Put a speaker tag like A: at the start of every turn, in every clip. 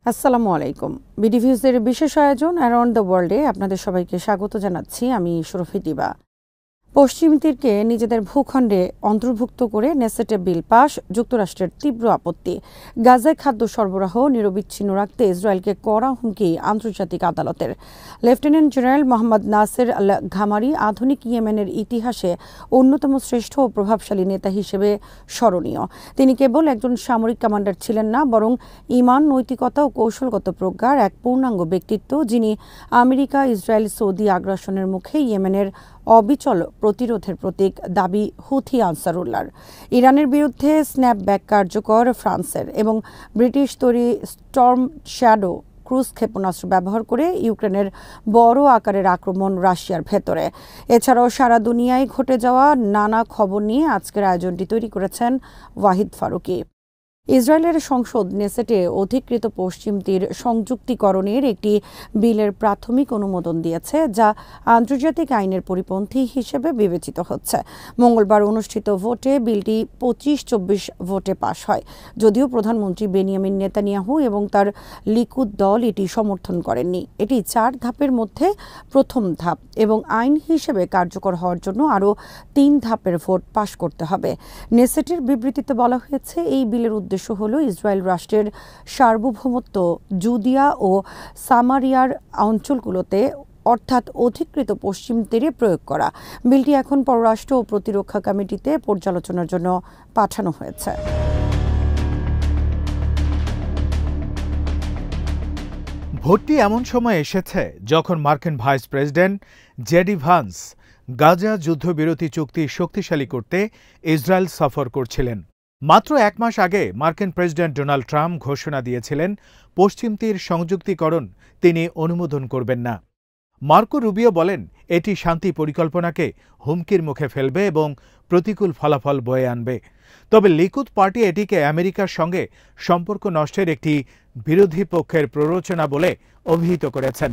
A: আসসালামু আলাইকুম। বিডিভিউজের বিশেষ আয়োজন অ্যারাউন্ড দ্য ওয়ার্ল্ডে আপনাদের সবাইকে স্বাগত জানাচ্ছি। আমি সুরফি দিবা। পশ্চিম তীরকে নিজেদের ভূখণ্ডে অন্তর্ভুক্ত করে নেসেটে বিল পাস, যুক্তরাষ্ট্রের তীব্র আপত্তি। গাজায় খাদ্য সরবরাহ নিরবিচ্ছিন্ন রাখতে ইসরায়েলকে কড়া হুমকি আন্তর্জাতিক আদালতের। লেফটেন্যান্ট জেনারেল মোহাম্মদ নাসের আল ঘামারি আধুনিক ইয়েমেনের ইতিহাসে অন্যতম শ্রেষ্ঠ ও প্রভাবশালী নেতা হিসেবে স্মরণীয়। তিনি কেবল একজন সামরিক কমান্ডার ছিলেন না, বরং ঈমান, নৈতিকতা ও কৌশলগত প্রজ্ঞার এক পূর্ণাঙ্গ ব্যক্তিত্ব, যিনি আমেরিকা, ইসরায়েল, সৌদি আগ্রাসনের মুখে ইয়েমেনের অবিচল প্রতিরোধের প্রতীক। দাবি হুথি আনসারুল্লাহর। ইরানের বিরুদ্ধে স্ন্যাপব্যাক কার্যকর ফ্রান্সের, এবং ব্রিটিশ তৈরি স্টর্ম শ্যাডো ক্রুজ ক্ষেপণাস্ত্র ব্যবহার করে ইউক্রেনের বড় আকারের আক্রমণ রাশিয়ার ভেতরে। এছাড়াও সারা দুনিয়ায় ঘটে যাওয়া নানা খবর নিয়ে আজকের আয়োজনটি তৈরি করেছেন ওয়াহিদ ফারুকি। ইসরায়েলের সংসদ নেসেটে অধিকৃত পশ্চিম তীর সংযুক্তিকরণের একটি বিলের প্রাথমিক অনুমোদন দিয়েছে, যা আন্তর্জাতিক আইনের পরিপন্থী হিসেবে বিবেচিত হচ্ছে। মঙ্গলবার অনুষ্ঠিত ভোটে বিলটি 25-24 ভোটে পাশ হয়। যদিও প্রধানমন্ত্রী বেনিয়ামিন নেতানিয়াহু এবং তার লিকুদ দল এটি সমর্থন করেননি। এটি 4 ধাপের মধ্যে প্রথম ধাপ, এবং আইন হিসেবে কার্যকর হওয়ার জন্য আরও 3 ধাপের ভোট পাশ করতে হবে। নেসেটের বিবৃতিতে বলা হয়েছে, এই বিলের উদ্দেশ্য হল ইসরায়েল রাষ্ট্রের সার্বভৌমত্ব জুদিয়া ও সামারিয়ার অঞ্চলগুলোতে, অর্থাৎ অধিকৃত পশ্চিম তীরে প্রয়োগ করা। বিলটি এখন পররাষ্ট্র ও প্রতিরক্ষা কমিটিতে পর্যালোচনার জন্য পাঠানো হয়েছে।
B: ভোটটি এমন সময় এসেছে যখন মার্কিন vice president JD Vance Gaza যুদ্ধবিরতি চুক্তি শক্তিশালী করতে ইসরায়েল সফর করছিলেন। মাত্র 1 মাস আগে মার্কিন প্রেসিডেন্ট ডোনাল্ড ট্রাম্প ঘোষণা দিয়েছিলেন পশ্চিম তীর সংযুক্তিকরণ তিনি অনুমোদন করবেন না। মার্কো রুবিও বলেন, এটি শান্তি পরিকল্পনাকে হুমকির মুখে ফেলবে এবং প্রতিকূল ফলাফল বয়ে আনবে। তবে লিকুদ পার্টি এটিকে আমেরিকার সঙ্গে সম্পর্ক নষ্টের একটি বিরোধী পক্ষের প্ররোচনা বলে অভিহিত করেছেন।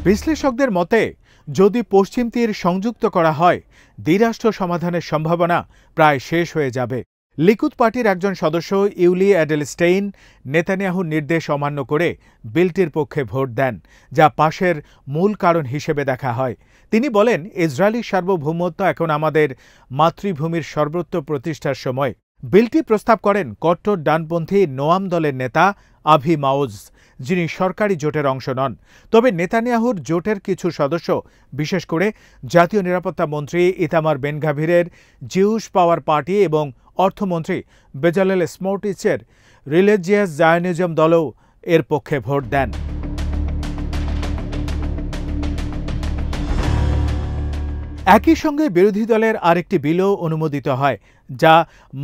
B: বিশ্লেষকদের মতে, যদি পশ্চিম তীর সংযুক্ত করা হয়, দ্বিরাষ্ট্র সমাধানের সম্ভাবনা প্রায় শেষ হয়ে যাবে। লিকুদ পার্টির একজন সদস্য ইউলি এডেলস্টেইন নেতানিয়াহুর নির্দেশ অমান্য করে বিলটির পক্ষে ভোট দেন, যা পাশের মূল কারণ হিসেবে দেখা হয়। তিনি বলেন, ইসরায়েলি সার্বভৌমত্ব এখন আমাদের মাতৃভূমির সর্বোচ্চ প্রতিষ্ঠার সময়। বিলটি প্রস্তাব করেন কট্টর ডানপন্থী নোয়াম দলের নেতা আভি মাওজ, যিনি সরকারি জোটের অংশ নন। তবে নেতানিয়াহুর জোটের কিছু সদস্য, বিশেষ করে জাতীয় নিরাপত্তা মন্ত্রী ইতামার বেনগাভিরের জিউস পাওয়ার পার্টি এবং অর্থমন্ত্রী বেজালেল স্মোট্রিচের রিলিজিয়াস জায়নিজম দলও এর পক্ষে ভোট দেন। একই সঙ্গে বিরোধী দলের আরেকটি বিলও অনুমোদিত হয়, যা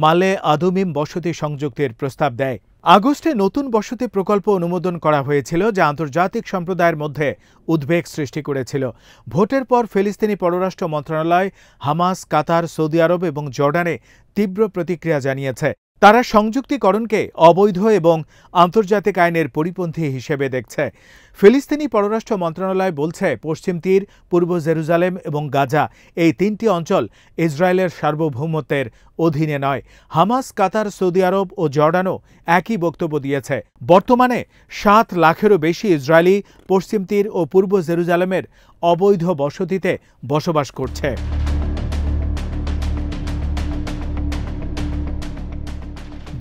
B: মালে আদুমিম বসতি সংযুক্তির প্রস্তাব দেয়। আগস্টে নতুন বসতি প্রকল্প অনুমোদন করা হয়েছিল, যা আন্তর্জাতিক সম্প্রদায়ের মধ্যে উদ্বেগ সৃষ্টি করেছিল। ভোটের পর ফিলিস্তিনি পররাষ্ট্র মন্ত্রণালয় হামাস, কাতার, সৌদি আরব এবং জর্ডানে তীব্র প্রতিক্রিয়া জানিয়েছে। তারা সংযুক্তিকরণকে অবৈধ এবং আন্তর্জাতিক আইনের পরিপন্থী হিসেবে দেখছে। ফিলিস্তিনি পররাষ্ট্র মন্ত্রণালয় বলছে, পশ্চিম তীর, পূর্ব জেরুজালেম এবং গাজা, এই 3টি অঞ্চল ইসরায়েলের সার্বভৌমত্বের অধীনে নয়। হামাস, কাতার, সৌদি আরব ও জর্ডানও একই বক্তব্য দিয়েছে। বর্তমানে 7 লাখেরও বেশি ইসরায়েলি পশ্চিম তীর ও পূর্ব জেরুজালেমের অবৈধ বসতিতে বসবাস করছে।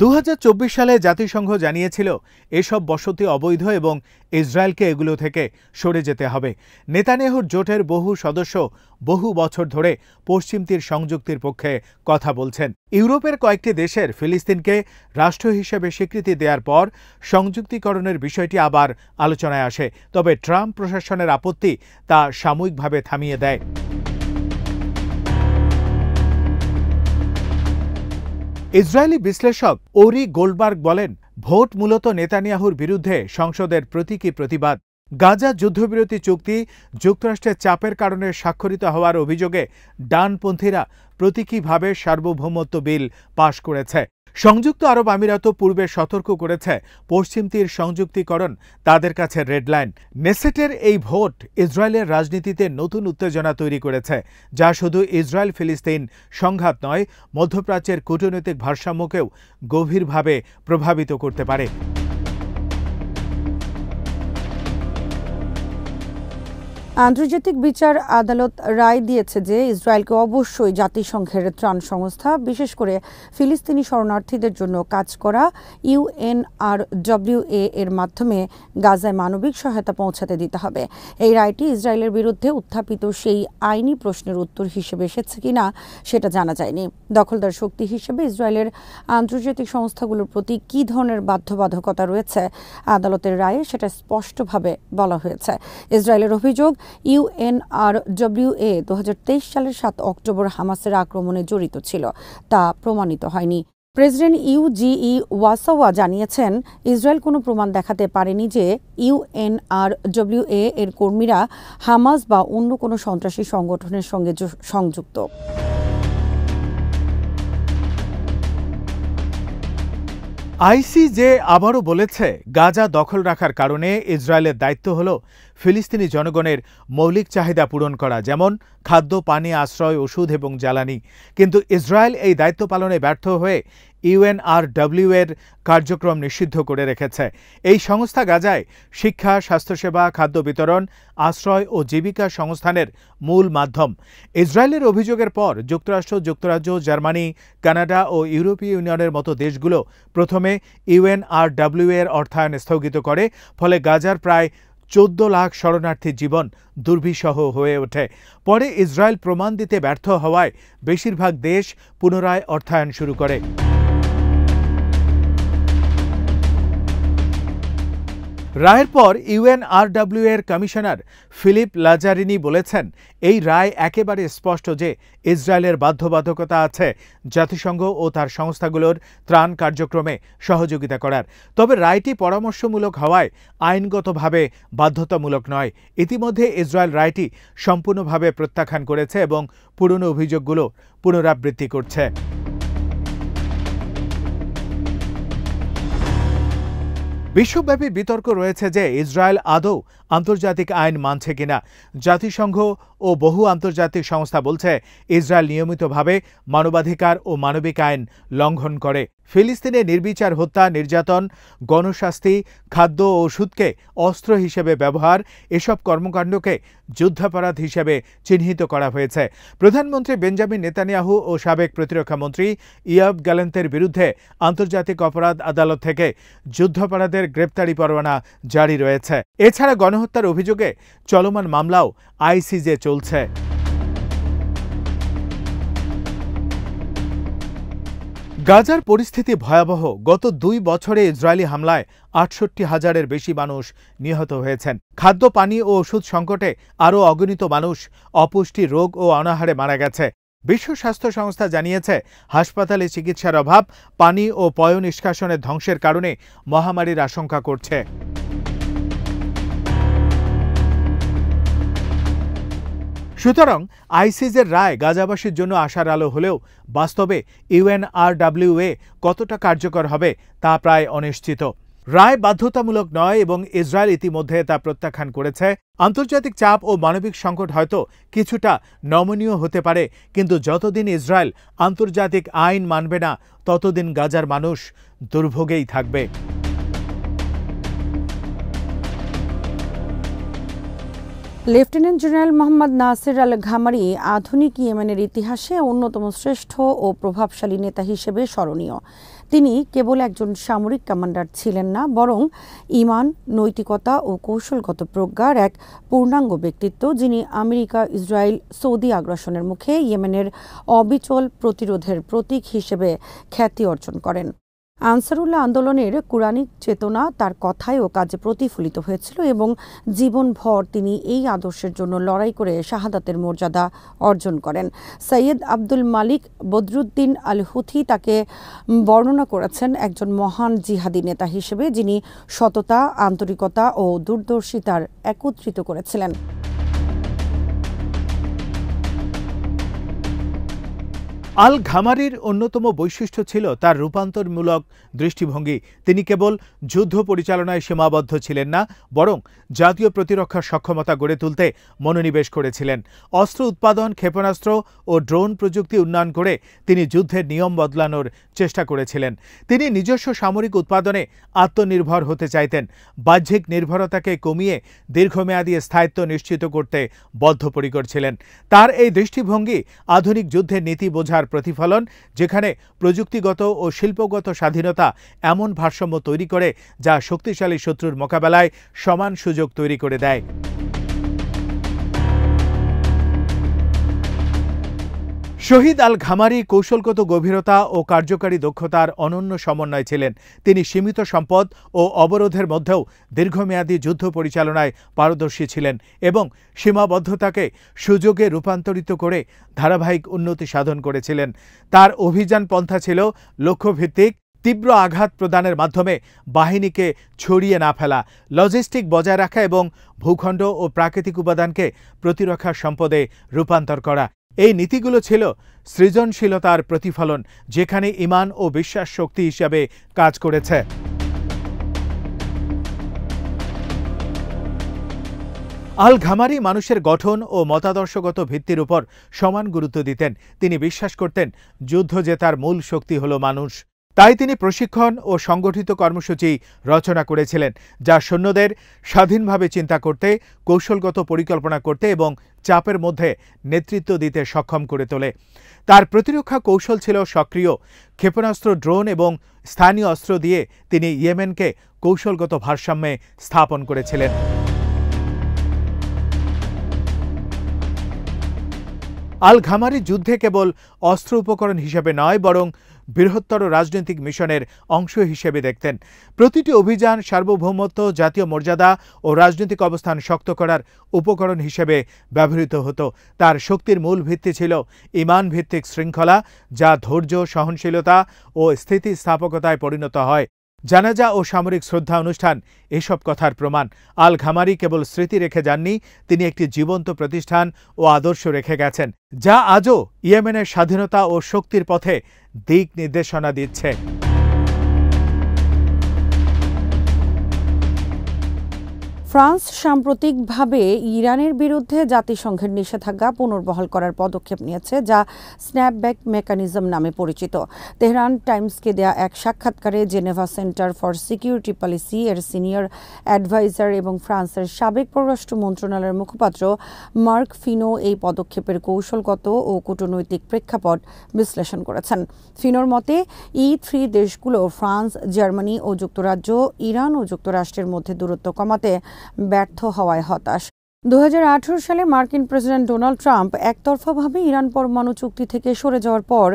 B: 2024 সালে জাতিসংঘ জানিয়েছিল, এসব বসতি অবৈধ এবং ইসরায়েলকে এগুলো থেকে সরে যেতে হবে। নেতানিয়াহুর জোটের বহু সদস্য বহু বছর ধরে পশ্চিম তীর সংযুক্তির পক্ষে কথা বলছেন। ইউরোপের কয়েকটি দেশের ফিলিস্তিনকে রাষ্ট্র হিসেবে স্বীকৃতি দেওয়ার পর সংযুক্তিকরণের বিষয়টি আবার আলোচনায় আসে। তবে ট্রাম্প প্রশাসনের আপত্তি তা সাময়িকভাবে থামিয়ে দেয়। ইসরায়েলি বিশ্লেষক ওরি গোল্ডবার্গ বলেন, ভোট মূলত নেতানিয়াহুর বিরুদ্ধে সংসদের প্রতীকী প্রতিবাদ। গাজা যুদ্ধবিরতি চুক্তি যুক্তরাষ্ট্রের চাপের কারণে স্বাক্ষরিত হওয়ার অভিযোগে ডানপন্থীরা প্রতীকীভাবে সার্বভৌমত্ব বিল পাশ করেছে। সংযুক্ত আরব আমিরাত পূর্বে সতর্ক করেছে পশ্চিম তীর সংযুক্তিকরণ তাদের কাছে রেডলাইন। নেসেটের এই ভোট ইসরায়েলের রাজনীতিতে নতুন উত্তেজনা তৈরি করেছে, যা শুধু ইসরায়েল ফিলিস্তিন সংঘাত নয়, মধ্যপ্রাচ্যের কূটনৈতিক ভারসাম্যকেও গভীরভাবে প্রভাবিত করতে পারে।
A: আন্তর্জাতিক বিচার আদালত রায় দিয়েছে যে ইসরায়েলকে অবশ্যই জাতিসংঘের ত্রাণ সংস্থা, বিশেষ করে ফিলিস্তিনি শরণার্থীদের জন্য কাজ করা UNRWA এর মাধ্যমে গাজায় মানবিক সহায়তা পৌঁছাতে দিতে হবে। এই রায়টি ইসরায়েলের বিরুদ্ধে উত্থাপিত সেই আইনি প্রশ্নের উত্তর হিসেবে এসেছে কিনা সেটা জানা যায়নি। দখলদার শক্তি হিসেবে ইসরায়েলের আন্তর্জাতিক সংস্থাগুলোর প্রতি কী ধরনের বাধ্যবাধকতা রয়েছে আদালতের রায়ে সেটা স্পষ্টভাবে বলা হয়েছে। ইসরায়েলের অভিযোগ, UNRWA 2023 সালের 7 অক্টোবর হামাসের আক্রমণে জড়িত ছিল, তা প্রমাণিত হয়নি। প্রেসিডেন্ট UGE ওয়াসাওয়া জানিয়েছেন, ইসরায়েল কোনো প্রমাণ দেখাতে পারেনি যে UNRWA এর কর্মীরা হামাস বা অন্য কোনো সন্ত্রাসী সংগঠনের সঙ্গে সংযুক্ত।
B: ICJ আবারও বলেছে, গাজা দখল রাখার কারণে ইসরায়েলের দায়িত্ব হল ফিলিস্তিনি জনগণের মৌলিক চাহিদা পূরণ করা, যেমন খাদ্য, পানি, আশ্রয়, ওষুধ এবং জ্বালানি। কিন্তু ইসরায়েল এই দায়িত্ব পালনে ব্যর্থ হয়ে UNRWA এর কার্যক্রম নিষিদ্ধ করে রেখেছে। এই সংস্থা গাজায় শিক্ষা, স্বাস্থ্যসেবা, খাদ্য বিতরণ, আশ্রয় ও জীবিকা সংস্থানের মূল মাধ্যম। ইসরায়েলের অভিযোগের পর যুক্তরাষ্ট্র, যুক্তরাজ্য, জার্মানি, কানাডা ও ইউরোপীয় ইউনিয়নের মতো দেশগুলো প্রথমে UNRWA এর অর্থায়ন স্থগিত করে, ফলে গাজার প্রায় 14 লাখ শরণার্থীর জীবন দুর্বিষহ হয়ে ওঠে। পরে ইসরায়েল প্রমাণ দিতে ব্যর্থ হওয়ায় বেশিরভাগ দেশ পুনরায় অর্থায়ন শুরু করে। রায়ের পর UNRWA এর কমিশনার ফিলিপ লাজারিনি বলেছেন, এই রায় একেবারে স্পষ্ট যে ইসরায়েলের বাধ্যবাধকতা আছে জাতিসংঘ ও তার সংস্থাগুলোর ত্রাণ কার্যক্রমে সহযোগিতা করার। তবে রায়টি পরামর্শমূলক হওয়ায় আইনগতভাবে বাধ্যতামূলক নয়। ইতিমধ্যে ইসরায়েল রায়টি সম্পূর্ণভাবে প্রত্যাখ্যান করেছে এবং পুরনো অভিযোগগুলো পুনরাবৃত্তি করছে। বিশ্বব্যাপী বিতর্ক রয়েছে যে ইসরায়েল আদৌ আন্তর্জাতিক আইন মানছে কিনা। জাতিসংঘ ও বহু আন্তর্জাতিক সংস্থা বলছে, ইসরায়েল নিয়মিতভাবে মানবাধিকার ও মানবিক আইন লঙ্ঘন করে। ফিলিস্তিনে নির্বিচার হত্যা, নির্যাতন, গণশাস্তি, খাদ্য ও ওষুধকে অস্ত্র হিসেবে ব্যবহার, এসব কর্মকাণ্ডকে যুদ্ধাপরাধ হিসেবে চিহ্নিত করা হয়েছে। প্রধানমন্ত্রী বেঞ্জামিন নেতানিয়াহু ও সাবেক প্রতিরক্ষামন্ত্রী ইয়োভ গ্যালেন্টের বিরুদ্ধে আন্তর্জাতিক অপরাধ আদালত থেকে যুদ্ধাপরাধের গ্রেপ্তারি পরোয়ানা জারি রয়েছে। এছাড়া গণহত্যার অভিযোগে চলমান মামলাও ICJ চলছে। গাজার পরিস্থিতি ভয়াবহ। গত 2 বছরে ইসরায়েলি হামলায় 68,000-এর বেশি মানুষ নিহত হয়েছেন। খাদ্য, পানি ও ওষুধ সংকটে আরও অগণিত মানুষ অপুষ্টি, রোগ ও অনাহারে মারা গেছে। বিশ্ব স্বাস্থ্য সংস্থা জানিয়েছে, হাসপাতালে চিকিৎসার অভাব, পানি ও পয় নিষ্কাশনের ধ্বংসের কারণে মহামারীর আশঙ্কা করছে। সুতরাং ICJের রায় গাজাবাসীর জন্য আশার আলো হলেও বাস্তবে UNRWA কতটা কার্যকর হবে তা প্রায় অনিশ্চিত। রায় বাধ্যতামূলক নয় এবং ইসরায়েল ইতিমধ্যে তা প্রত্যাখ্যান করেছে। আন্তর্জাতিক চাপ ও মানবিক সংকট হয়তো কিছুটা নমনীয় হতে পারে, কিন্তু যতদিন ইসরায়েল আন্তর্জাতিক আইন মানবে না, ততদিন গাজার মানুষ দুর্ভোগেই থাকবে।
A: লেফটেন্যান্ট জেনারেল মোহাম্মদ নাসের আল ঘামারি আধুনিক ইয়েমেনের ইতিহাসে অন্যতম শ্রেষ্ঠ ও প্রভাবশালী নেতা হিসেবে স্মরণীয়। তিনি কেবল একজন সামরিক কমান্ডার ছিলেন না, বরং ঈমান, নৈতিকতা ও কৌশলগত প্রজ্ঞার এক পূর্ণাঙ্গ ব্যক্তিত্ব, যিনি আমেরিকা, ইসরায়েল, সৌদি আগ্রাসনের মুখে ইয়েমেনের অবিচল প্রতিরোধের প্রতীক হিসেবে খ্যাতি অর্জন করেন। আনসারুল্লাহ আন্দোলনের কুরআনিক চেতনা তার কথায় ও কাজে প্রতিফলিত হয়েছিল এবং জীবনভর তিনি এই আদর্শের জন্য লড়াই করে শাহাদাতের মর্যাদা অর্জন করেন। সৈয়দ আব্দুল মালিক বদরুদ্দিন আল হুথি তাকে বর্ণনা করেছেন একজন মহান জিহাদি নেতা হিসেবে, যিনি সততা, আন্তরিকতা ও দূরদর্শিতার একত্রিত করেছিলেন।
B: আল ঘামারির অন্যতম বৈশিষ্ট্য ছিল তার রূপান্তরমূলক দৃষ্টিভঙ্গি। তিনি কেবল যুদ্ধ পরিচালনায় সীমাবদ্ধ ছিলেন না, বরং জাতীয় প্রতিরক্ষা সক্ষমতা গড়ে তুলতে মনোনিবেশ করেছিলেন। অস্ত্র উৎপাদন, ক্ষেপণাস্ত্র ও ড্রোন প্রযুক্তি উন্নয়ন করে তিনি যুদ্ধের নিয়ম বদলানোর চেষ্টা করেছিলেন। তিনি নিজস্ব সামরিক উৎপাদনে আত্মনির্ভর হতে চাইতেন, বাহ্যিক নির্ভরতাকে কমিয়ে দীর্ঘমেয়াদী স্থায়িত্ব নিশ্চিত করতে বদ্ধপরিকর ছিলেন। তার এই দৃষ্টিভঙ্গি আধুনিক যুদ্ধের নীতি বোঝার প্রতিফলন, যেখানে প্রযুক্তিগত ও শিল্পগত স্বাধীনতা এমন ভারসাম্য তৈরি করে যা শক্তিশালী শত্রুর মোকাবেলায় সমান সুযোগ তৈরি করে দেয়। শহীদ আল ঘামারি কৌশলগত গভীরতা ও কার্যকারী দক্ষতার অনন্য সমন্বয় ছিলেন। তিনি সীমিত সম্পদ ও অবরোধের মধ্যেও দীর্ঘমেয়াদী যুদ্ধ পরিচালনায় পারদর্শী ছিলেন এবং সীমাবদ্ধতাকে সুযোগে রূপান্তরিত করে ধারাবাহিক উন্নতি সাধন করেছিলেন। তার অভিযান পন্থা ছিল লক্ষ্যভিত্তিক, তীব্র আঘাত প্রদানের মাধ্যমে বাহিনীকে ছড়িয়ে না ফেলা, লজিস্টিক বজায় রাখা এবং ভূখণ্ড ও প্রাকৃতিক উপাদানকে প্রতিরক্ষা সম্পদে রূপান্তর করা। এই নীতিগুলো ছিল সৃজনশীলতার প্রতিফলন, যেখানে ঈমান ও বিশ্বাস শক্তি হিসাবে কাজ করেছে। আল ঘামারি মানুষের গঠন ও মতাদর্শগত ভিত্তির উপর সমান গুরুত্ব দিতেন। তিনি বিশ্বাস করতেন যুদ্ধ জেতার মূল শক্তি হল মানুষ। তাই তিনি প্রশিক্ষণ ও সংগঠিত কর্মসূচি রচনা করেছিলেন, যা সৈন্যদের স্বাধীনভাবে চিন্তা করতে, কৌশলগত পরিকল্পনা করতে এবং চাপের মধ্যে নেতৃত্ব দিতে সক্ষম করে তোলে। তার প্রতিরক্ষা কৌশল ছিল সক্রিয়। ক্ষেপণাস্ত্র, ড্রোন এবং স্থানীয় অস্ত্র দিয়ে তিনি ইয়েমেনকে কৌশলগত ভারসাম্যে স্থাপন করেছিলেন। আল ঘামারি যুদ্ধে কেবল অস্ত্র উপকরণ হিসেবে নয়, বরং বৃহত্তর রাজনৈতিক মিশনের অংশ হিসেবে দেখতেন। প্রতিটি অভিযান সার্বভৌমত্ব, জাতীয় মর্যাদা ও রাজনৈতিক অবস্থান শক্ত করার উপকরণ হিসেবে ব্যবহৃত হতো। তার শক্তির মূল ভিত্তি ছিল ঈমান ভিত্তিক শৃঙ্খলা, যা ধৈর্য, সহনশীলতা ও স্থিতিস্থাপকতায় পরিণত হয়। জানাজা ও সামরিক শ্রদ্ধা অনুষ্ঠান এসব কথার প্রমাণ। আল ঘামারি কেবল স্মৃতি রেখে যাননি, তিনি একটি জীবন্ত প্রতিষ্ঠান ও আদর্শ রেখে গেছেন, যা আজও ইয়েমেনের স্বাধীনতা ও শক্তির পথে দিক নির্দেশনা দিচ্ছে।
A: ফ্রান্স সাম্প্রতিকভাবে ইরানের বিরুদ্ধে জাতিসংঘের নিষেধাজ্ঞা পুনর্বহাল করার পদক্ষেপ নিয়েছে, যা স্ন্যাপব্যাক মেকানিজম নামে পরিচিত। তেহরান টাইমসকে দেয়া এক সাক্ষাৎকারে Geneva centre for security policy এর সিনিয়র অ্যাডভাইজার এবং ফ্রান্সের সাবেক পররাষ্ট্র মন্ত্রণালয়ের মুখপাত্র মার্ক ফিনো এই পদক্ষেপের কৌশলগত ও কূটনৈতিক প্রেক্ষাপট বিশ্লেষণ করেছেন। ফিনোর মতে E3 দেশগুলো ফ্রান্স, জার্মানি ও যুক্তরাজ্য ইরান ও যুক্তরাষ্ট্রের মধ্যে দূরত্ব কমাতে ব্যর্থ হওয়ায় হতাশ। 2018 সালে মার্কিন প্রেসিডেন্ট ডোনাল্ড ট্রাম্প একতরফাভাবে ইরান পরমাণু চুক্তি থেকে সরে যাওয়ার পর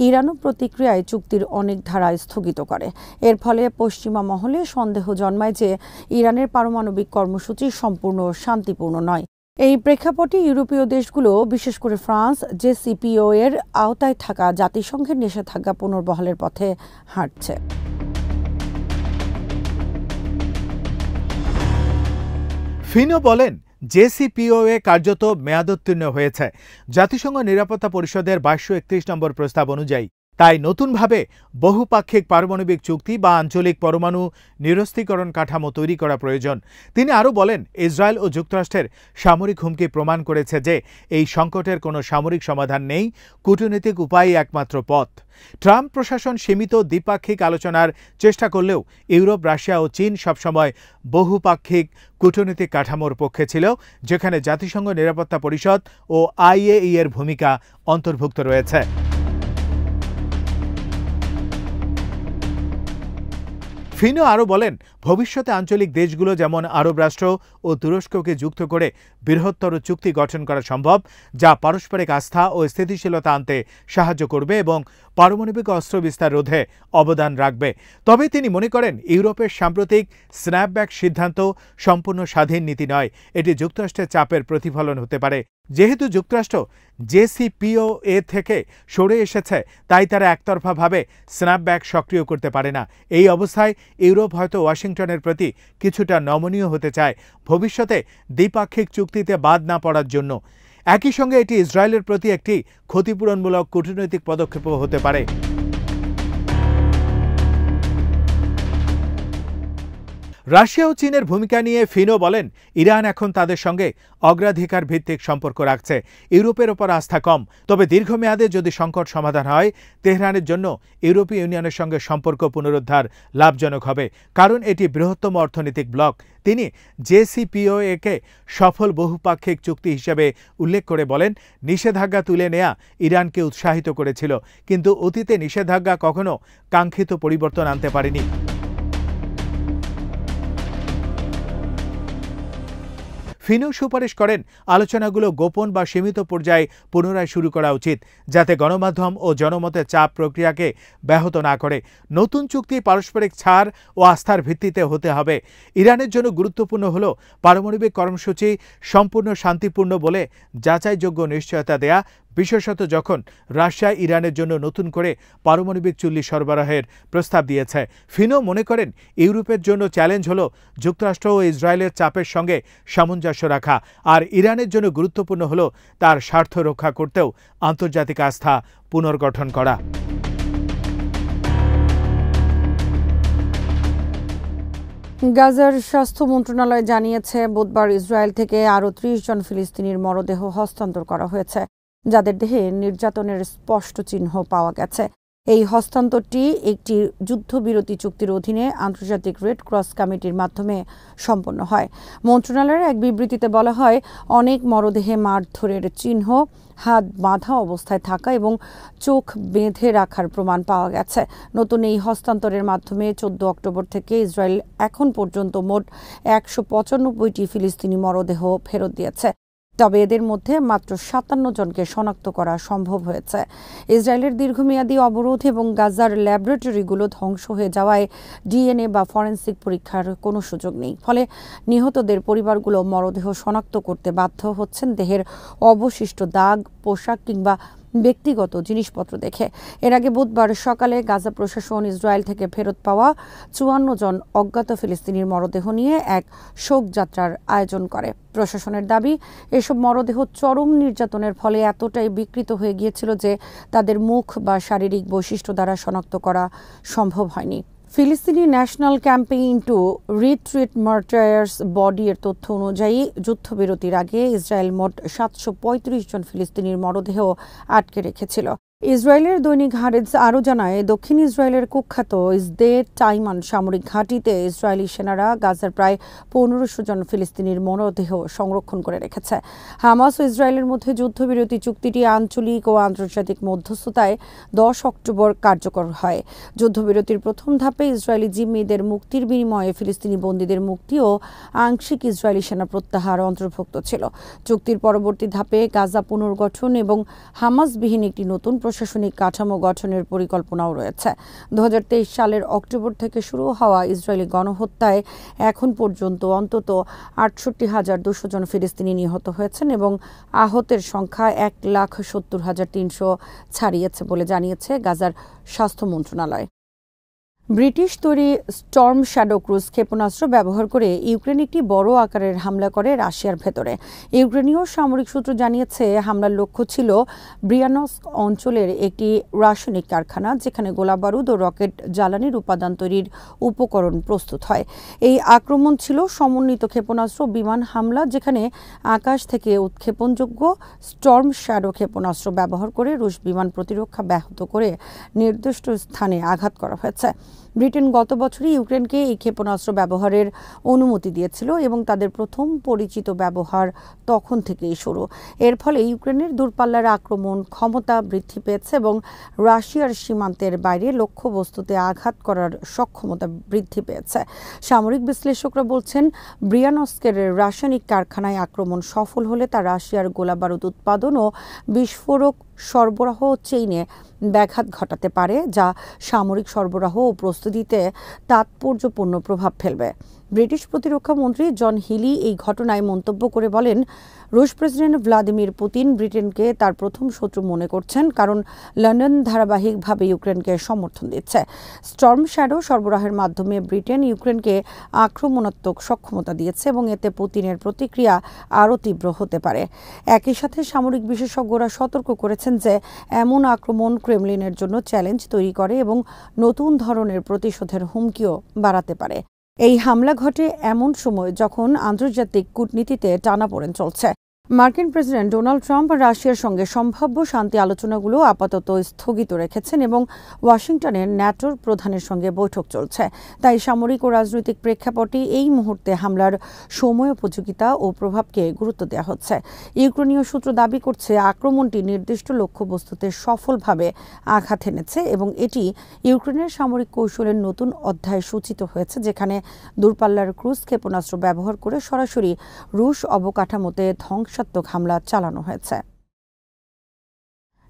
A: ইরানও প্রতিক্রিয়ায় চুক্তির অনেক ধারা স্থগিত করে। এর ফলে পশ্চিমা মহলে সন্দেহ জন্মায় যে ইরানের পারমাণবিক কর্মসূচি সম্পূর্ণ শান্তিপূর্ণ নয়। এই প্রেক্ষাপটে ইউরোপীয় দেশগুলো, বিশেষ করে ফ্রান্স, JCPOA এর আওতায় থাকা জাতিসংঘের নিষেধাজ্ঞা পুনর্বহালের পথে হাঁটছে।
B: ফিনো বলেন, JCPOA কার্যত মেয়াদোত্তীর্ণ হয়েছে। জাতিসংঘ নিরাপত্তা পরিষদের 2231 নম্বর প্রস্তাব অনুযায়ী তাই নতুনভাবে বহুপাক্ষিক পারমাণবিক চুক্তি বা আঞ্চলিক পরমাণু নিরস্ত্রীকরণ কাঠামো তৈরি করা প্রয়োজন। তিনি আরও বলেন, ইসরায়েল ও যুক্তরাষ্ট্রের সামরিক হুমকি প্রমাণ করেছে যে এই সংকটের কোনো সামরিক সমাধান নেই, কূটনৈতিক উপায়ই একমাত্র পথ। ট্রাম্প প্রশাসন সীমিত দ্বিপাক্ষিক আলোচনার চেষ্টা করলেও ইউরোপ, রাশিয়া ও চীন সবসময় বহুপাক্ষিক কূটনৈতিক কাঠামোর পক্ষে ছিল, যেখানে জাতিসংঘ নিরাপত্তা পরিষদ ও IAEA এর ভূমিকা অন্তর্ভুক্ত রয়েছে। ফিনো আরও বলেন, ভবিষ্যতে আঞ্চলিক দেশগুলো যেমন আরব রাষ্ট্র ও তুরস্ককে যুক্ত করে বৃহত্তর চুক্তি গঠন করা সম্ভব, যা পারস্পরিক আস্থা ও স্থিতিশীলতা আনতে সাহায্য করবে এবং পারমাণবিক অস্ত্র বিস্তার রোধে অবদান রাখবে। তবে তিনি মনে করেন, ইউরোপের সাম্প্রতিক স্ন্যাপব্যাক সিদ্ধান্ত সম্পূর্ণ স্বাধীন নীতি নয়, এটি যুক্তরাষ্ট্রের চাপের প্রতিফলন হতে পারে। যেহেতু যুক্তরাষ্ট্র JCPOA থেকে সরে এসেছে, তাই তারা একতরফাভাবে স্ন্যাপব্যাক সক্রিয় করতে পারে না। এই অবস্থায় ইউরোপ হয়তো ওয়াশিংটনের প্রতি কিছুটা নমনীয় হতে চায়, ভবিষ্যতে দ্বিপাক্ষিক চুক্তিতে বাদ না পড়ার জন্য। একই সঙ্গে এটি ইসরায়েলের প্রতি একটি ক্ষতিপূরণমূলক কূটনৈতিক পদক্ষেপও হতে পারে। রাশিয়া ও চীনের ভূমিকা নিয়ে ফিনো বলেন, ইরান এখন তাদের সঙ্গে অগ্রাধিকার ভিত্তিক সম্পর্ক রাখছে। ইউরোপের ওপর আস্থা কম, তবে দীর্ঘমেয়াদে যদি সংকট সমাধান হয়, তেহরানের জন্য ইউরোপীয় ইউনিয়নের সঙ্গে সম্পর্ক পুনরুদ্ধার লাভজনক হবে, কারণ এটি বৃহত্তম অর্থনৈতিক ব্লক। তিনি জেসিপিওএ-কে সফল বহুপাক্ষিক চুক্তি হিসেবে উল্লেখ করে বলেন, নিষেধাজ্ঞা তুলে নেয়া ইরানকে উৎসাহিত করেছিল, কিন্তু অতীতে নিষেধাজ্ঞা কখনো কাঙ্ক্ষিত পরিবর্তন আনতে পারেনি। ফিনো সুপারিশ করেন, আলোচনাগুলো গোপন বা সীমিত পর্যায়ে পুনরায় শুরু করা উচিত, যাতে গণমাধ্যম ও জনমতের চাপ প্রক্রিয়াকে ব্যাহত না করে। নতুন চুক্তি পারস্পরিক ছাড় ও আস্থার ভিত্তিতে হতে হবে। ইরানের জন্য গুরুত্বপূর্ণ হল পারমাণবিক কর্মসূচি সম্পূর্ণ শান্তিপূর্ণ বলে যাচাইযোগ্য নিশ্চয়তা দেয়া, বিশেষত যখন রাশিয়া ইরানের জন্য নতুন করে পারমাণবিক চুল্লি সরবরাহের প্রস্তাব দিয়েছে। ফিনো মনে করেন, ইউরোপের জন্য চ্যালেঞ্জ হল যুক্তরাষ্ট্র ও ইসরায়েলের চাপের সঙ্গে সামঞ্জস্য রাখা, আর ইরানের জন্য গুরুত্বপূর্ণ হল তার স্বার্থ রক্ষা করতেও আন্তর্জাতিক আস্থা পুনর্গঠন করা।
A: গাজার স্বাস্থ্য মন্ত্রণালয় জানিয়েছে, বুধবার ইসরায়েল থেকে আরও ৩০ জন ফিলিস্তিনির মরদেহ হস্তান্তর করা হয়েছে, যাদের দেহে নির্যাতনের স্পষ্ট চিহ্ন পাওয়া গেছে। এই হস্তান্তরটি একটি যুদ্ধবিরতি চুক্তির অধীনে আন্তর্জাতিক রেড ক্রস কমিটির মাধ্যমে সম্পন্ন হয়। মন্ত্রণালয়ের এক বিবৃতিতে বলা হয়, অনেক মরদেহে মারধরের চিহ্ন, হাত বাঁধা অবস্থায় থাকা এবং চোখ বেঁধে রাখার প্রমাণ পাওয়া গেছে। নতুন এই হস্তান্তরের মাধ্যমে ১৪ অক্টোবর থেকে ইসরায়েল এখন পর্যন্ত মোট ১৯৫টি ফিলিস্তিনি মরদেহ ফেরত দিয়েছে, তবে এদের মধ্যে মাত্র ৫৭ জনকে শনাক্ত করা সম্ভব হয়েছে। ইসরায়েলের দীর্ঘমেয়াদী অবরোধ এবং গাজার ল্যাবরেটরিগুলো ধ্বংস হয়ে যাওয়ায় ডিএনএ বা ফরেনসিক পরীক্ষার কোনো সুযোগ নেই। ফলে নিহতদের পরিবারগুলো মরদেহ শনাক্ত করতে বাধ্য হচ্ছেন দেহের অবশিষ্ট দাগ, পোশাক কিংবা ব্যক্তিগত জিনিসপত্র দেখে। এর আগে বুধবার সকালে গাজা প্রশাসন ইসরায়েল থেকে ফেরত পাওয়া ৫৪ জন অজ্ঞাত ফিলিস্তিনির মরদেহ নিয়ে এক শোকযাত্রার আয়োজন করে। প্রশাসনের দাবি, এসব মরদেহ চরম নির্যাতনের ফলে এতটাই বিকৃত হয়ে গিয়েছিল যে তাদের মুখ বা শারীরিক বৈশিষ্ট্য দ্বারা শনাক্ত করা সম্ভব হয়নি। ফিলিস্তিনি national campaign two retreat মার্টায়ার্স body এর তথ্য অনুযায়ী যুদ্ধবিরতির আগে ইসরায়েল মোট ৭৩৫ জন ফিলিস্তিনির মরদেহ আটকে রেখেছিল। ইসরায়েলের দৈনিক হারেজ আরও জানায়, দক্ষিণ ইসরায়েলের কুখ্যাত ইসদে টাইমান সামরিক ঘাঁটিতে ইসরায়েলি সেনারা গাজার প্রায় ১৫০০ জন ফিলিস্তিনির মরদেহ সংরক্ষণ করে রেখেছে। হামাস ও ইসরায়েলের মধ্যে যুদ্ধবিরতি চুক্তিটি আঞ্চলিক ও আন্তর্জাতিক মধ্যস্থতায় ১০ অক্টোবর কার্যকর হয়। যুদ্ধবিরতির প্রথম ধাপে ইসরায়েলি জিম্মিদের মুক্তির বিনিময়ে ফিলিস্তিনি বন্দীদের মুক্তি ও আংশিক ইসরায়েলি সেনা প্রত্যাহার অন্তর্ভুক্ত ছিল। চুক্তির পরবর্তী ধাপে গাজা পুনর্গঠন এবং হামাসবিহীন একটি নতুন প্রশাসনিক কাঠামো গঠনের পরিকল্পনাও রয়েছে। ২০২৩ সালের অক্টোবর থেকে শুরু হওয়া ইসরায়েলি গণহত্যায় এখন পর্যন্ত অন্তত ৬৮,২০০ জন ফিলিস্তিনি নিহত হয়েছেন এবং আহতের সংখ্যা ১,৭০,৩০০ ছাড়িয়েছে বলে জানিয়েছে গাজার স্বাস্থ্য মন্ত্রণালয়। ব্রিটিশ তৈরি স্টর্ম শ্যাডো ক্রুজ ক্ষেপণাস্ত্র ব্যবহার করে ইউক্রেন একটি বড় আকারের হামলা করে রাশিয়ার ভেতরে। ইউক্রেনীয় সামরিক সূত্র জানিয়েছে, হামলার লক্ষ্য ছিল ব্রিয়ানস্ক অঞ্চলের একটি রাসায়নিক কারখানা, যেখানে গোলাবারুদ ও রকেট জ্বালানির উপাদান তৈরির উপকরণ প্রস্তুত হয়। এই আক্রমণ ছিল সমন্বিত ক্ষেপণাস্ত্র বিমান হামলা, যেখানে আকাশ থেকে উৎক্ষেপণযোগ্য স্টর্ম শ্যাডো ক্ষেপণাস্ত্র ব্যবহার করে রুশ বিমান প্রতিরক্ষা ব্যাহত করে নির্দিষ্ট স্থানে আঘাত করা হয়েছে। ব্রিটেন গত বছরই ইউক্রেনকে এই ক্ষেপণাস্ত্র ব্যবহারের অনুমতি দিয়েছিল এবং তাদের প্রথম পরিচিত ব্যবহার তখন থেকেই শুরু। এর ফলে ইউক্রেনের দূরপাল্লার আক্রমণ ক্ষমতা বৃদ্ধি পেয়েছে এবং রাশিয়ার সীমান্তের বাইরে লক্ষ্যবস্তুতে আঘাত করার সক্ষমতা বৃদ্ধি পেয়েছে। সামরিক বিশ্লেষকরা বলছেন, ব্রিয়ানস্কের রাসায়নিক কারখানায় আক্রমণ সফল হলে তা রাশিয়ার গোলাবারুদ উৎপাদন ও বিস্ফোরক সরবরাহ চেইনে ব্যাঘাত ঘটাতে পারে, যা সামরিক সরবরাহ ও প্রস্তুতিতে তাৎপর্যপূর্ণ প্রভাব ফেলবে। ব্রিটিশ প্রতিরক্ষা মন্ত্রী জন হিলি এই ঘটনায় মন্তব্য করে বলেন, রুশ প্রেসিডেন্ট ভ্লাদিমির পুতিন ব্রিটেনকে তার প্রথম শত্রু মনে করছেন, কারণ লন্ডন ধারাবাহিকভাবে ইউক্রেনকে সমর্থন দিচ্ছে। স্টর্ম শ্যাডো সরবরাহের মাধ্যমে ব্রিটেন ইউক্রেনকে আক্রমণাত্মক সক্ষমতা দিয়েছে এবং এতে পুতিনের প্রতিক্রিয়া আরও তীব্র হতে পারে। একই সাথে সামরিক বিশেষজ্ঞরা সতর্ক করেছেন যে এমন আক্রমণ ক্রেমলিনের জন্য চ্যালেঞ্জ তৈরি করে এবং নতুন ধরনের প্রতিশোধের হুমকিও বাড়াতে পারে। এই হামলা ঘটে এমন সময় যখন আন্তর্জাতিক কূটনীতিতে টানাপোড়েন চলছে। মার্কিন প্রেসিডেন্ট ডোনাল্ড ট্রাম্প রাশিয়ার সঙ্গে সম্ভাব্য শান্তি আলোচনাগুলো আপাতত স্থগিত রেখেছেন এবং ওয়াশিংটনের ন্যাটোর প্রধানের সঙ্গে বৈঠক চলছে। তাই সামরিক ও রাজনৈতিক প্রেক্ষাপটে এই মুহূর্তে হামলার সময়োপযোগিতা ও প্রভাবকে গুরুত্ব দেওয়া হচ্ছে। ইউক্রেনীয় সূত্র দাবি করছে আক্রমণটি নির্দিষ্ট লক্ষ্যবস্তুতে সফলভাবে আঘাত এনেছে এবং এটি ইউক্রেনের সামরিক কৌশলের নতুন অধ্যায় সূচিত হয়েছে, যেখানে দূরপাল্লার ক্রুজ ক্ষেপণাস্ত্র ব্যবহার করে সরাসরি রুশ অবকাঠামোতে ধ্বংসাত্মক হামলা চালানো হয়েছে।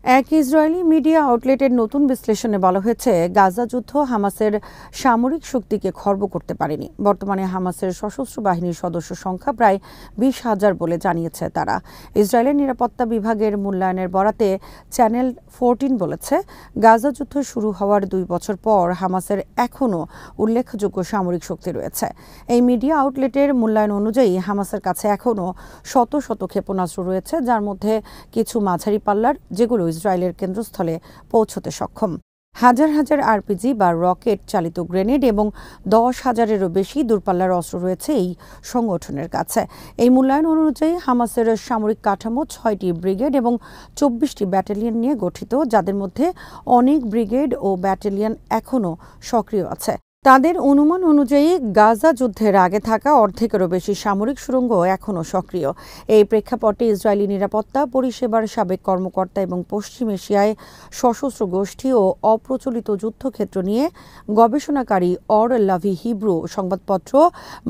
A: এক ইসরায়েলি মিডিয়া আউটলেটের নতুন বিশ্লেষণে বলা হয়েছে, গাজা যুদ্ধ হামাসের সামরিক শক্তিকে খর্ব করতে পারেনি। বর্তমানে হামাসের সশস্ত্র বাহিনীর সদস্য সংখ্যা প্রায় 20,000 বলে জানিয়েছে তারা। ইসরায়েলের নিরাপত্তা বিভাগের মূল্যায়নের বরাতে চ্যানেল 14 বলেছে, গাজা যুদ্ধ শুরু হওয়ার 2 বছর পর হামাসের এখনও উল্লেখযোগ্য সামরিক শক্তি রয়েছে। এই মিডিয়া আউটলেটের মূল্যায়ন অনুযায়ী হামাসের কাছে এখনও শত শত ক্ষেপণাস্ত্র রয়েছে, যার মধ্যে কিছু মাঝারি পাল্লার, যেগুলো ইসরায়েলের কেন্দ্রস্থলে পৌঁছতে সক্ষম। হাজার হাজার আরপিজি বা রকেট চালিত গ্রেনেড এবং 10,000-এরও বেশি দূরপাল্লার অস্ত্র রয়েছে এই সংগঠনের কাছে। এই মূল্যায়ন অনুযায়ী হামাসের সামরিক কাঠামো 6টি ব্রিগেড এবং 24টি ব্যাটালিয়ন নিয়ে গঠিত, যাদের মধ্যে অনেক ব্রিগেড ও ব্যাটালিয়ন এখনও সক্রিয় আছে। তাদের অনুমান অনুযায়ী গাজা যুদ্ধের আগে থাকা অর্ধেকেরও বেশি সামরিক সুড়ঙ্গ এখনও সক্রিয়। এই প্রেক্ষাপটে ইসরায়েলি নিরাপত্তা পরিষেবার সাবেক কর্মকর্তা এবং পশ্চিম এশিয়ায় সশস্ত্র গোষ্ঠী ও অপ্রচলিত যুদ্ধক্ষেত্র নিয়ে গবেষণাকারী অর লাভি হিব্রু সংবাদপত্র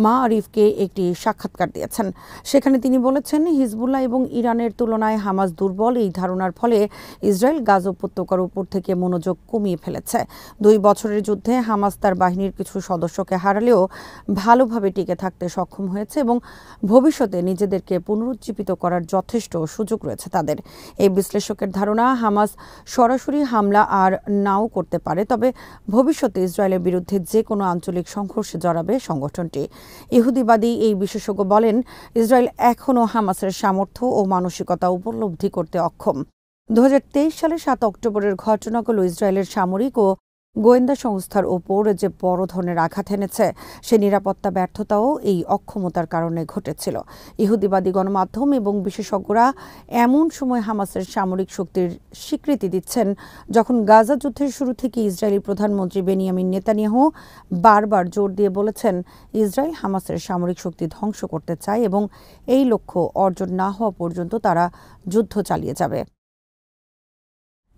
A: মাআরিফকে একটি সাক্ষাৎকার দিয়েছেন। সেখানে তিনি বলেছেন, হিজবুল্লাহ এবং ইরানের তুলনায় হামাস দুর্বল। এই ধারণার ফলে ইসরায়েল গাজা উপত্যকার উপর থেকে মনোযোগ কমিয়ে ফেলেছে। 2 বছরের যুদ্ধে হামাস তার বাহিনীর কিছু সদস্যকে হারালেও ভালোভাবে টিকে থাকতে সক্ষম হয়েছে এবং ভবিষ্যতে নিজেদেরকে পুনরুজ্জীবিত করার যথেষ্ট সুযোগ রয়েছে তাদের। এই বিশ্লেষকের ধারণা, হামাস সরাসরি হামলা আর নাও করতে পারে, তবে ভবিষ্যতে ইসরায়েলের বিরুদ্ধে যে কোনো আঞ্চলিক সংঘর্ষে জড়াবে সংগঠনটি। ইহুদিবাদী এই বিশেষজ্ঞ বলেন, ইসরায়েল এখনও হামাসের সামর্থ্য ও মানসিকতা উপলব্ধি করতে অক্ষম। 2023 সালের 7 অক্টোবরের ঘটনাগুলো ইসরায়েলের সামরিক ও গোয়েন্দা সংস্থার ওপর যে বড় ধরনের আঘাত এনেছে, সে নিরাপত্তা ব্যর্থতাও এই অক্ষমতার কারণে ঘটেছিল। ইহুদিবাদী গণমাধ্যম এবং বিশেষজ্ঞরা এমন সময় হামাসের সামরিক শক্তির স্বীকৃতি দিচ্ছেন যখন গাজা যুদ্ধের শুরু থেকে ইসরায়েলি প্রধানমন্ত্রী বেনিয়ামিন নেতানিয়াহু বারবার জোর দিয়ে বলেছেন, ইসরায়েল হামাসের সামরিক শক্তি ধ্বংস করতে চায় এবং এই লক্ষ্য অর্জন না হওয়া পর্যন্ত তারা যুদ্ধ চালিয়ে যাবে।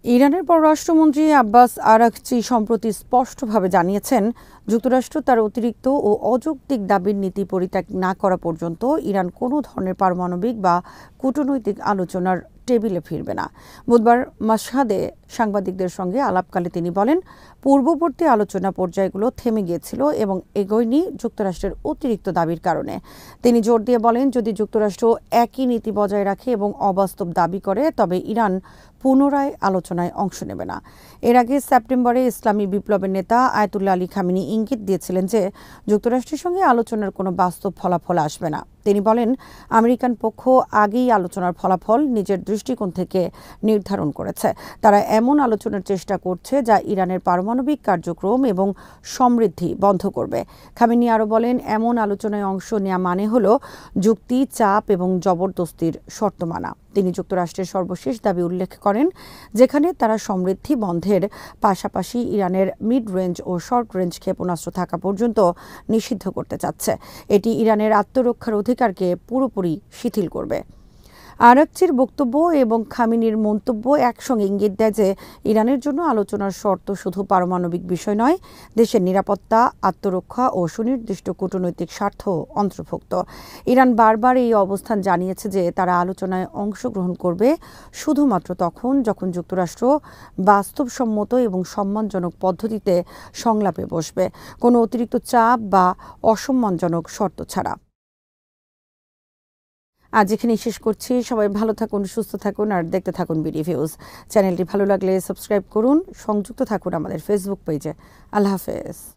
A: ইরানের পররাষ্ট্রমন্ত্রী আব্বাস আরাগচি সম্প্রতি স্পষ্টভাবে জানিয়েছেন, যুক্তরাষ্ট্র তার অতিরিক্ত ও অযৌক্তিক দাবির নীতি পরিত্যাগ না করা পর্যন্ত ইরান কোনো ধরনের পারমাণবিক বা কূটনৈতিক আলোচনার টেবিলে ফিরবে না। বুধবার মাশহাদে সাংবাদিকদের সঙ্গে আলাপকালে তিনি বলেন, পূর্ববর্তী আলোচনা পর্যায়গুলো থেমে গিয়েছিল এবং এগোয়নি যুক্তরাষ্ট্রের অতিরিক্ত দাবির কারণে। তিনি জোর দিয়ে বলেন, যদি যুক্তরাষ্ট্র একই নীতি বজায় রাখে এবং অবাস্তব দাবি করে, তবে ইরান পুনরায় আলোচনায় অংশ নেবে না। এর আগে সেপ্টেম্বরে ইসলামী বিপ্লবের নেতা আয়াতুল্লাহ আলী খামেনি ইঙ্গিত দিয়েছিলেন যে যুক্তরাষ্ট্রের সঙ্গে আলোচনার কোনো বাস্তব ফলাফল আসবে না। তিনি বলেন, আমেরিকান পক্ষ আগেই আলোচনার ফলাফল নিজের দৃষ্টিকোণ থেকে নির্ধারণ করেছে। তারা এমন আলোচনার চেষ্টা করছে যা ইরানের পারমাণবিক কার্যক্রম এবং সমৃদ্ধি বন্ধ করবে। খামেনি আরও বলেন, এমন আলোচনায় অংশ নেওয়া মানে হলো যুক্তি, চাপ এবং জবরদস্তির শর্ত মানা। তিনি যুক্তরাষ্ট্রের সর্বশেষ দাবি উল্লেখ করেন, যেখানে তারা সমৃদ্ধি বন্ধের পাশাপাশি ইরানের মিড রেঞ্জ ও শর্ট রেঞ্জ ক্ষেপণাস্ত্র থাকা পর্যন্ত নিষিদ্ধ করতে চাচ্ছে। এটি ইরানের আত্মরক্ষার অধিকারকে পুরোপুরি শিথিল করবে। আরাকচির বক্তব্য এবং খামেনির মন্তব্য একসঙ্গে ইঙ্গিত দেয় যে ইরানের জন্য আলোচনার শর্ত শুধু পারমাণবিক বিষয় নয়, দেশের নিরাপত্তা, আত্মরক্ষা ও সুনির্দিষ্ট কূটনৈতিক স্বার্থ অন্তর্ভুক্ত। ইরান বারবার এই অবস্থান জানিয়েছে যে তারা আলোচনায় অংশগ্রহণ করবে শুধুমাত্র তখন যখন যুক্তরাষ্ট্র বাস্তবসম্মত এবং সম্মানজনক পদ্ধতিতে সংলাপে বসবে, কোনো অতিরিক্ত চাপ বা অসম্মানজনক শর্ত ছাড়া। আজ এখানেই শেষ করছি। সবাই ভালো থাকুন, সুস্থ থাকুন আর দেখতে থাকুন বিডিভিউজ। চ্যানেলটি ভালো লাগলে সাবস্ক্রাইব করুন, সংযুক্ত থাকুন আমাদের ফেসবুক পেজে। আল্লাহ হাফেজ।